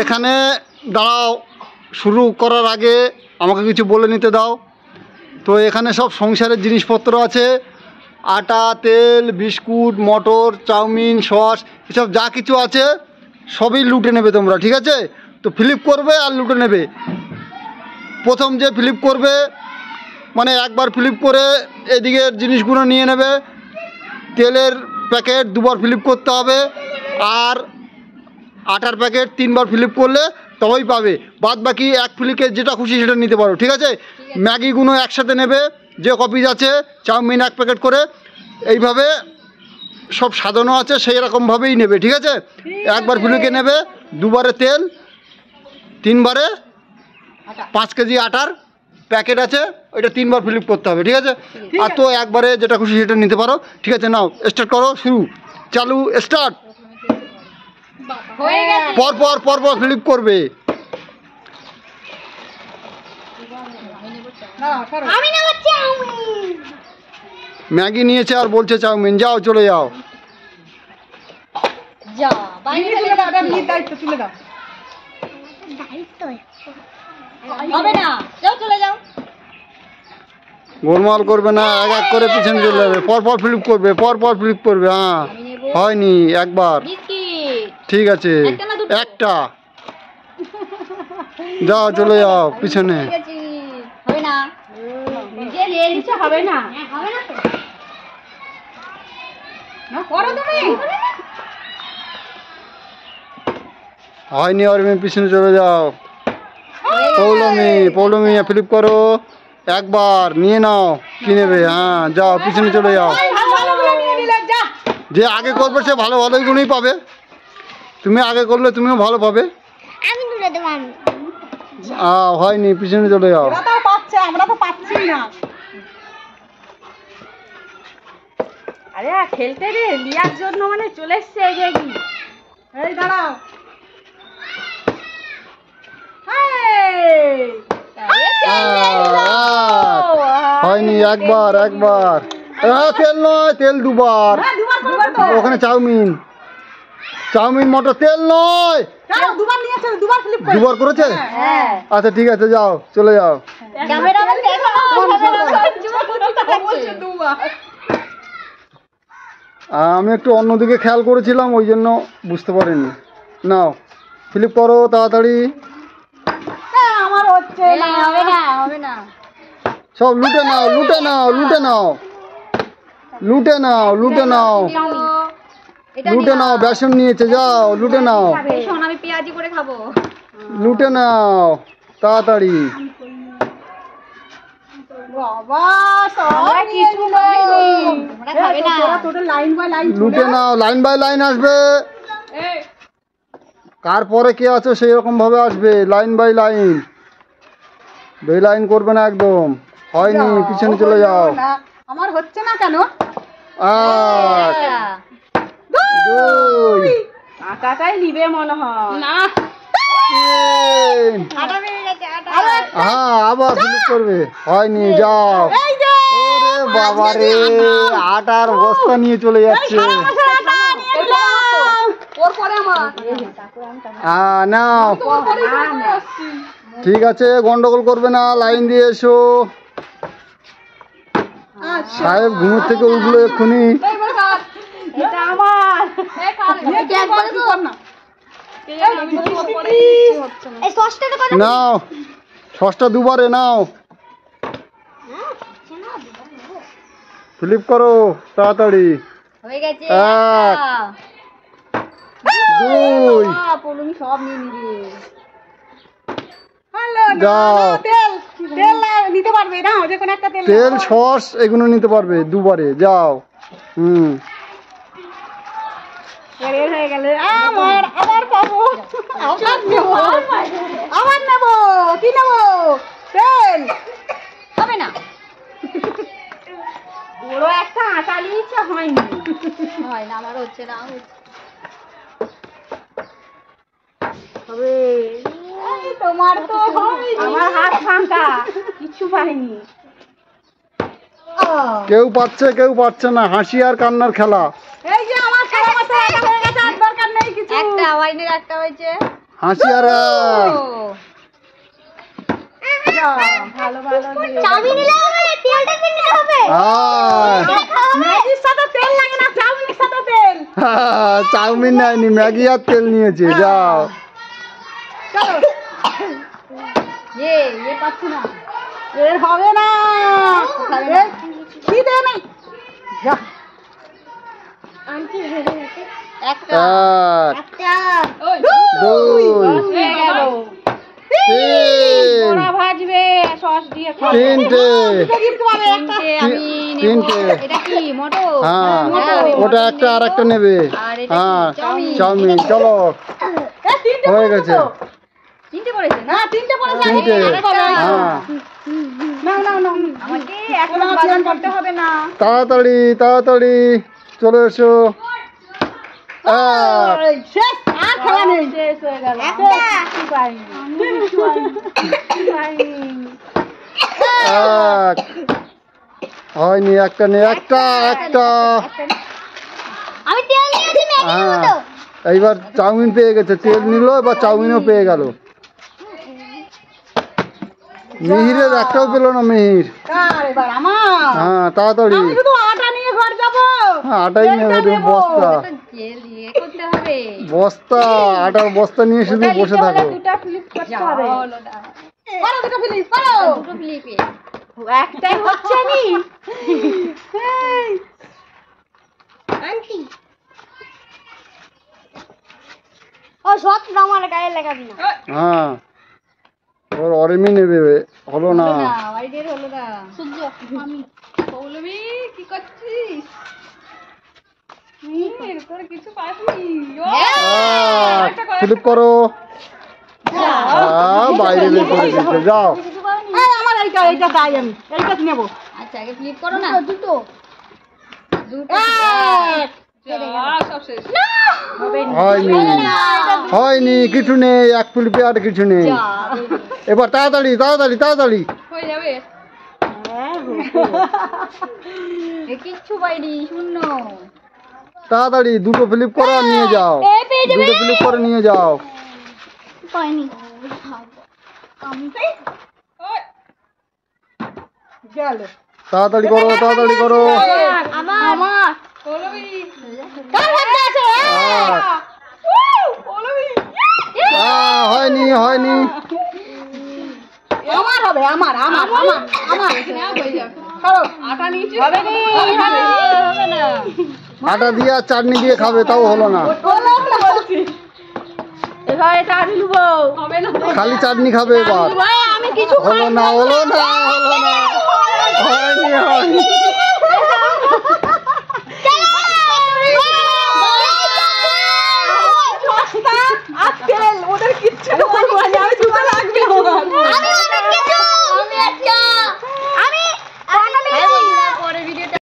এখানে দাঁড়াও, শুরু করার আগে আমাকে কিছু বলে নিতে দাও। তো এখানে সব সংসারের জিনিসপত্র আছে, আটা, তেল, বিস্কুট, মটর, চাউমিন, সস, এসব যা কিছু আছে সবই লুটে নেবে তোমরা, ঠিক আছে? তো ফ্লিপ করবে আর লুটে নেবে। প্রথম যে ফ্লিপ করবে মানে একবার ফ্লিপ করে এদিকের জিনিসগুলো নিয়ে নেবে। তেলের প্যাকেট 2বার ফ্লিপ করতে হবে, আর আটার প্যাকেট 3বার ফ্লিপ করলে তবেই পাবে। বাদ বাকি এক ফ্লিপে যেটা খুশি সেটা নিতে পারো, ঠিক আছে? ম্যাগিগুলো একসাথে নেবে, যে কপিস আছে, চাউমিন 1 প্যাকেট করে, এইভাবে সব সাজানো আছে সেই রকমভাবেই নেবে, ঠিক আছে? একবার ফ্লিপে নেবে, 2বারে তেল, 3বারে 5 কেজি আটার প্যাকেট আছে, ওইটা 3বার ফ্লিপ করতে হবে, ঠিক আছে? আর তো একবারে যেটা খুশি সেটা নিতে পারো, ঠিক আছে? নাও স্টার্ট করো, শুরু, চালু, স্টার্ট। পর পর পর পর ফ্লিপ করবে। ম্যাগি নিয়েছে আর বলছে চাউমিন, যাও চলে যাও। গোলমাল করবে না, এক এক করে পিছনে চলে যাবে, পর পর ফ্লিপ করবে, পর পর ফ্লিপ করবে। হ্যাঁ, হয়নি একবার, ঠিক আছে, একটা, যাও চলে যাও পিছনে। হয়নি, আর পিছনে চলে যাও। পৌলমি ফ্লিপ করো, একবার নিয়ে নাও, কি নেবে? হ্যাঁ, যাও পিছনে চলে যাও। যে আগে করবে সে ভালো ভালো গুণই পাবে, তুমি আগে করলে তুমিও ভালো পাবে। হয়নি, পিছনে চলে যাও। আমরা তো পাচ্ছি না। আরে খেলতে রে লিয়ার জন্য মানে চলে এসছে। এই দাঁড়াও, হয়নি, একবার একবার। তেল নয়, তেল 2বার। ওখানে চাউমিন মটর, তেল নয়, 2বার করেছে। আচ্ছা ঠিক আছে, যাও চলে যাও। আমি একটু অন্যদিকে খেয়াল করেছিলাম, ওই জন্য বুঝতে পারিনি। নাও ফ্লিপ করো তাড়াতাড়ি। সব লুটে নাও, লুটে নাও, লুটে নাও, লুটে নাও, লুটে নাও, লুটে নাও। বেসন নিয়েছে, যাও লুটে নাও, আমি পেঁয়াজি করে খাবো। লুটে নাও তাড়াতাড়ি। লুটে নাও, লাইন বাই লাইন আসবে, কার পরে কে আছে সেই রকম ভাবে আসবে, লাইন বাই লাইন, বেলাইন করবে না একদম। হয়নি, পিছনে চলে যাও। আমার হচ্ছে না কেন? 1 2 আটাটাই নিবে মনে হয় না। 3 হ্যাঁ, আবার ফ্লিপ করবে, হয়নি, যাও। ওরে বাবা রে, আটার বস্তা নিয়ে চলে যাচ্ছে। নাও, ঠিক আছে, গন্ডগোল করবে না, লাইন দিয়ে এসো। সাহেব ঘুমের থেকে উঠলো এক্ষুনি। নাও, সসটা 2বারে নাও, ফ্লিপ করো তাড়াতাড়ি। 1 2 সব নিয়ে নিবি। তেল, সস এগুলো নিতে পারবে 2বারে, যাও। হয়ে গেলে আবার পাবো, আবার নেবো, কি নেবো? তেল হবে না, বড় একটা আটা নিয়েছে, হয়নি, হয় না, আমার হচ্ছে না। হবে, তোমার তো আমার হাত ফাঁকা, কিছু পাইনি। কেউ পাচ্ছে কেউ পাচ্ছে না, হাসি আর কান্নার খেলা। এই যে আমার খেলা মাত্র হয়ে গেছে, আর দরকার নেই কিছু। একটা ওয়াইনের একটা হয়েছে, হাসি আর এক। ভালো ভালো চাউমিন নিলে হবে, তেলটা কিনতে হবে। ম্যাগির সাথে তেল লাগে না, চাউমিনের সাথে তেল। চাউমিন নেয়নি, ম্যাগি আর তেল নিয়েছে। যাও চলো এ পাচ্ছি না, এর হবে না, এর খিদে নেই। যা আন্টি হেরে গেছে। একটা এক একটা দুই হয়ে গেল। তিন বড়া ভাজবে সস দিয়ে খাবে। তিনটে তিনটে আমি নেব। তিনটে। এটা কি মটর? হ্যাঁ আমি ওটা মটর একটা আর নেব। একটা নেবে। আর এটা কি? হ্যাঁ চাউমিন। চাউমিন। চলো হয়ে গেছে। তিনটে পড়েছে না? তিনটে পড়েছে। তিনটে। হ্যাঁ। হ্যাঁ নাও আমাকে এখন বাজার করতে হবে না। তাড়াতাড়ি তাড়াতাড়ি চলে এসো। এক শেষ, আর খেলা নেই। শেষ হয়ে গেল। একটা। কিছু পাইনি। কিছু পাইনি। এক হয়নি, একটা নেই, একটা একটা। আমি তেল নিয়েছি ম্যাগি হ্যাঁ মতো। এইবার চাউমিন পেয়ে গেছে, তেল নিল, এবার চাউমিনও পেয়ে গেল। মিহিরের একটাও পেল না মিহির। কার এবার আমার? হ্যাঁ তাড়াতাড়ি। আমি শুধু আটা নিয়ে ঘর যাবো। হ্যাঁ আটাই নেবে, নেবো। বস্তা জেল ইয়ে করতে হবে। বস্তা, আটার বস্তা নিয়ে শুধু ওটা বসে নিতে হলে থাকো। দুটো ফ্লিপ করতে হবে। পারো দুটো ফ্লিপ, পারো। দুটো ফ্লিপে। একটাই হচ্ছে নি। আন্টি ও সব আমার গায়ে লাগাবি না। হ্যাঁ ওর অরেমি নেবে, হলো না। বাইরের হলো না। সূর্য আমি পৌলমী কি করছিস? তোর কিছু পাসনি। ফিলিপ করো। বাইরে বের করে দিচ্ছে। যাও আমার এইটা চাই আমি। এইটা নেবো। আচ্ছা আগে ফ্লিপ করো না। দুটো সব শেষ। হয়নি, হয়নি, কিছু নেই, এক ফিলিপে আর কিছু নেই। এবার তাড়াতাড়ি তাড়াতাড়ি তাড়াতাড়ি। হয়ে যাবে। কিচ্ছু পাইনি, শূন্য। তাড়াতাড়ি দুটো ফিলিপ করো আর নিয়ে যাও। দুটো ফিলিপ করে নিয়ে যাও। পাইনি গেল। তাড়াতাড়ি করো তাড়াতাড়ি করো। আমার হয়নি হয়নি। আমার হবে, আমার আমার আমার আমার চলো আটা নিয়েছি। হবে নি, হবে না। আটা দিয়ে আর চাটনি দিয়ে খাবে, তাও হলো না। এবার এটা আমি নেবো। হবে না। খালি চাটনি খাবে এবার। আমি কিছু হলো না, হলো না, হলো না, হয়নি।